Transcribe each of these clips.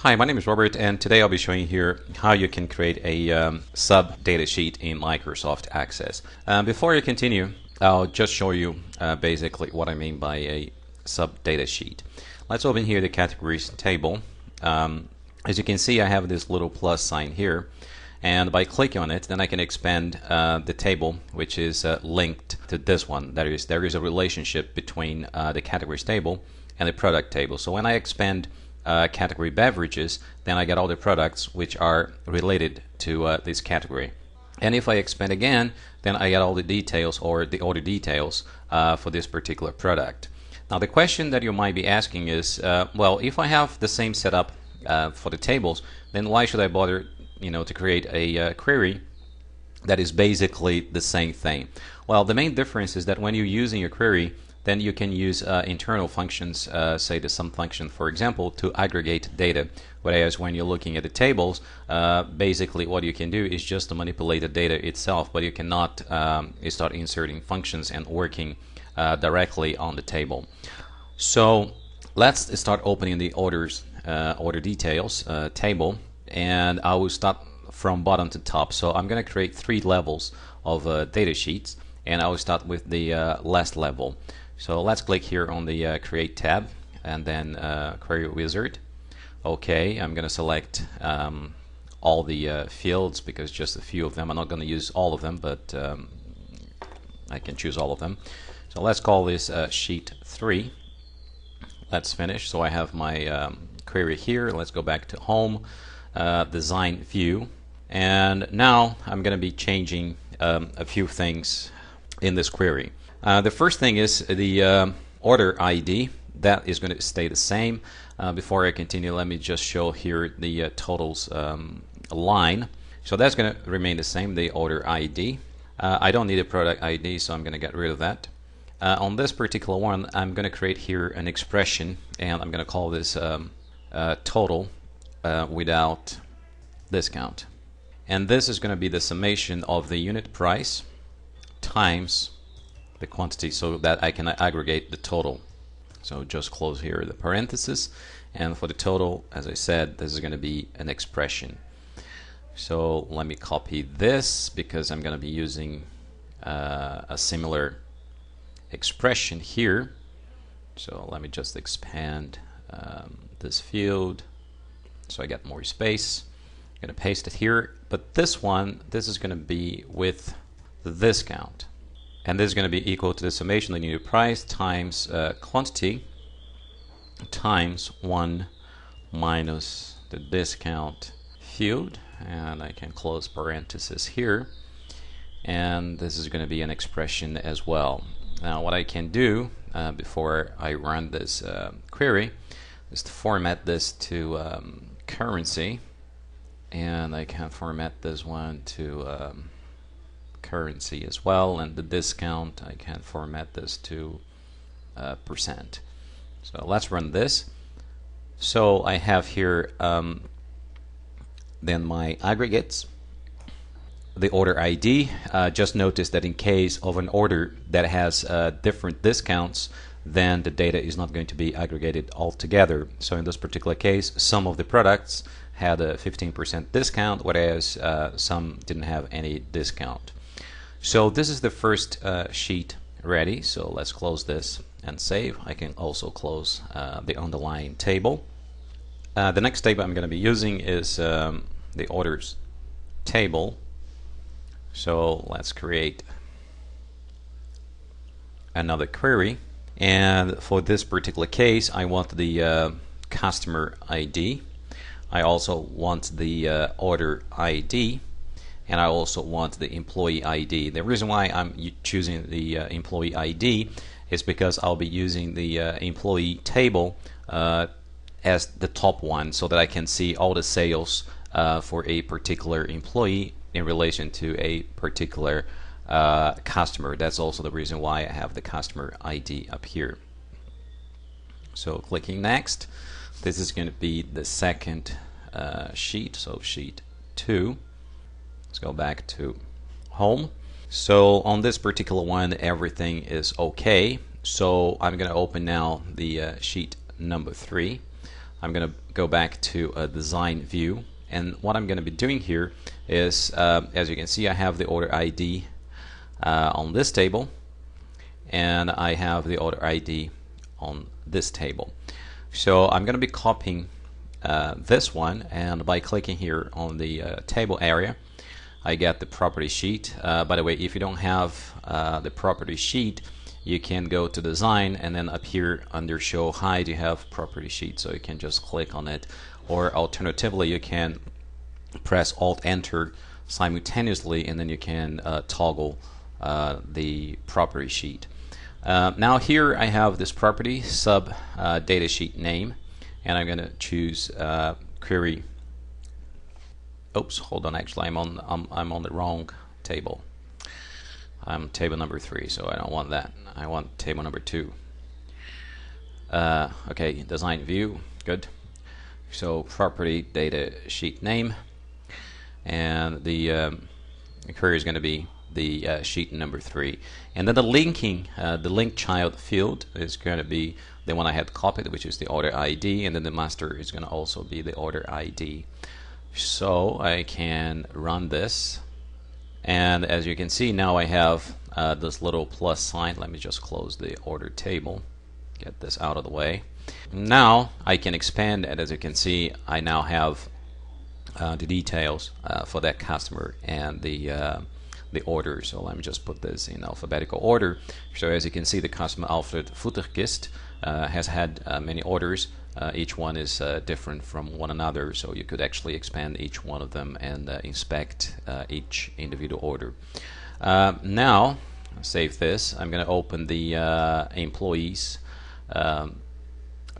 Hi, my name is Robert, and today I'll be showing you here how you can create a sub data sheet in Microsoft Access. Before I continue, I'll just show you basically what I mean by a sub data sheet. Let's open here the categories table. As you can see, I have this little plus sign here, and by clicking on it, then I can expand the table, which is linked to this one. That is, there is a relationship between the categories table and the product table. So when I expand category beverages, then I get all the products which are related to this category. And if I expand again, then I get all the details or the order details for this particular product. Now the question that you might be asking is, well, if I have the same setup for the tables, then why should I bother, to create a query that is basically the same thing? Well, the main difference is that when you're using your query, then you can use internal functions, say the sum function, for example, to aggregate data. Whereas when you're looking at the tables, basically what you can do is just to manipulate the data itself, but you cannot start inserting functions and working directly on the table. So let's start opening the order details table, and I will start from bottom to top. So I'm going to create 3 levels of data sheets, and I will start with the last level. So let's click here on the Create tab and then Query Wizard. Okay, I'm going to select all the fields because just a few of them. I'm not going to use all of them, but I can choose all of them. So let's call this Sheet 3. Let's finish. So I have my query here. Let's go back to Home, Design View. And now I'm going to be changing a few things in this query. The first thing is the order ID. That is going to stay the same. Before I continue, let me just show here the totals line. So that's going to remain the same, the order ID. I don't need a product ID, so I'm going to get rid of that. On this particular one, I'm going to create here an expression, and I'm going to call this total without discount. And this is going to be the summation of the unit price times the quantity, so that I can aggregate the total. So just close here the parenthesis, and for the total, as I said, this is going to be an expression. So let me copy this because I'm going to be using a similar expression here. So let me just expand this field so I get more space. I'm going to paste it here, but this is going to be with the discount. And this is going to be equal to the summation of the unit price times quantity times 1 minus the discount field. And I can close parenthesis here. And this is going to be an expression as well. Now what I can do before I run this query is to format this to currency. And I can format this one to currency as well, and the discount I can format this to percent. So let's run this. So I have here then my aggregates, the order ID. Just notice that in case of an order that has different discounts, then the data is not going to be aggregated all together. So in this particular case, some of the products had a 15% discount, whereas some didn't have any discount. So this is the first sheet ready. So let's close this and save. I can also close the underlying table. The next table I'm going to be using is the orders table. So let's create another query. And for this particular case, I want the customer ID. I also want the order ID. And I also want the employee ID. The reason why I'm choosing the employee ID is because I'll be using the employee table as the top one, so that I can see all the sales for a particular employee in relation to a particular customer. That's also the reason why I have the customer ID up here. So clicking next, this is going to be the second sheet, so sheet 2. Let's go back to Home. So on this particular one, everything is okay. So I'm going to open now the sheet number 3. I'm going to go back to a design view, and what I'm going to be doing here is, as you can see, I have the order ID on this table, and I have the order ID on this table. So I'm going to be copying this one, and by clicking here on the table area, I get the property sheet. By the way, if you don't have the property sheet, you can go to design, and then up here under show hide you have property sheet, so you can just click on it, or alternatively you can press Alt Enter simultaneously, and then you can toggle the property sheet. Now here I have this property sub datasheet name, and I'm going to choose query. Oops, hold on. Actually, I'm on the wrong table. I'm table number 3, so I don't want that. I want table number 2. Okay, design view, good. So property data sheet name, and the query is going to be the sheet number 3, and then the linking, the link child field is going to be the one I had copied, which is the order ID, and then the master is going to also be the order ID. So I can run this, and as you can see, now I have this little plus sign. Let me just close the order table, get this out of the way. Now I can expand, and as you can see, I now have the details for that customer and the order. So let me just put this in alphabetical order. So as you can see, the customer Alfred Futterkist has had many orders. Each one is different from one another, so you could actually expand each one of them and inspect each individual order. Now, save this. I'm going to open the employees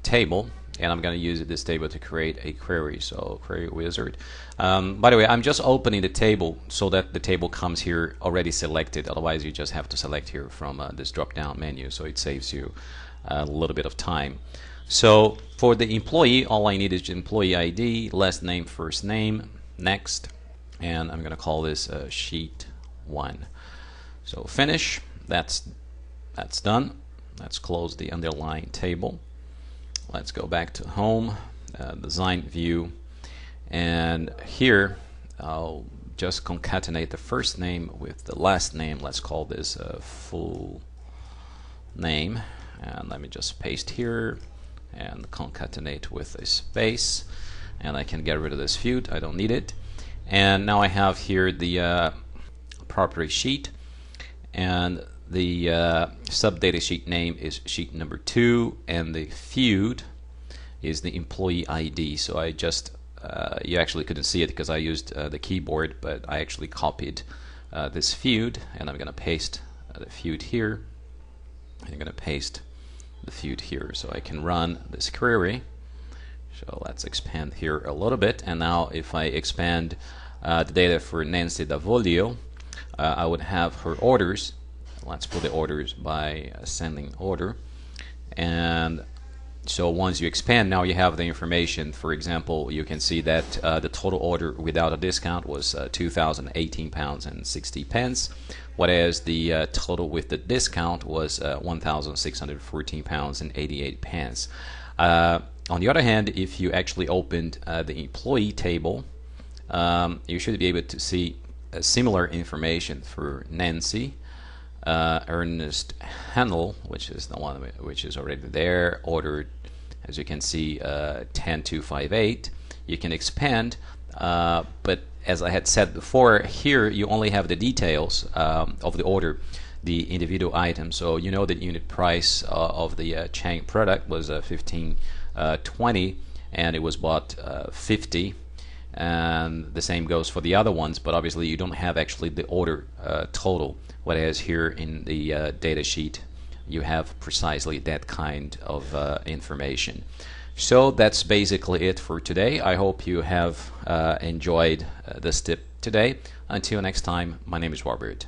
table, and I'm going to use this table to create a query. So query wizard. By the way, I'm just opening the table so that the table comes here already selected. Otherwise, you just have to select here from this drop-down menu, so it saves you a little bit of time. So for the employee, all I need is employee ID, last name, first name, next, and I'm going to call this sheet 1. So finish. That's done. Let's close the underlying table. Let's go back to home, design view, and here I'll just concatenate the first name with the last name. Let's call this full name, and let me just paste here and concatenate with a space, and I can get rid of this field. I don't need it. And now I have here the property sheet, and the sub data sheet name is sheet number 2, and the field is the employee ID. So I just you actually couldn't see it because I used the keyboard, but I actually copied this field, and I'm going to paste the field here, and I'm going to paste the field here, so I can run this query. So let's expand here a little bit, and now if I expand the data for Nancy Davolio, I would have her orders. Let's put the orders by ascending order, and so once you expand, now you have the information. For example, you can see that the total order without a discount was £2,018.60, whereas the total with the discount was £1,614.88. On the other hand, if you actually opened the employee table, you should be able to see similar information for Nancy, Ernest Handel, which is the one which is already there, ordered, as you can see, 10258. You can expand, but as I had said before, here you only have the details of the order, the individual item. So you know the unit price of the Chang product was 15.20, and it was bought 50. And the same goes for the other ones, but obviously you don't have actually the order total, whereas here in the data sheet you have precisely that kind of information. So that's basically it for today. I hope you have enjoyed this tip today. Until next time, my name is Robert.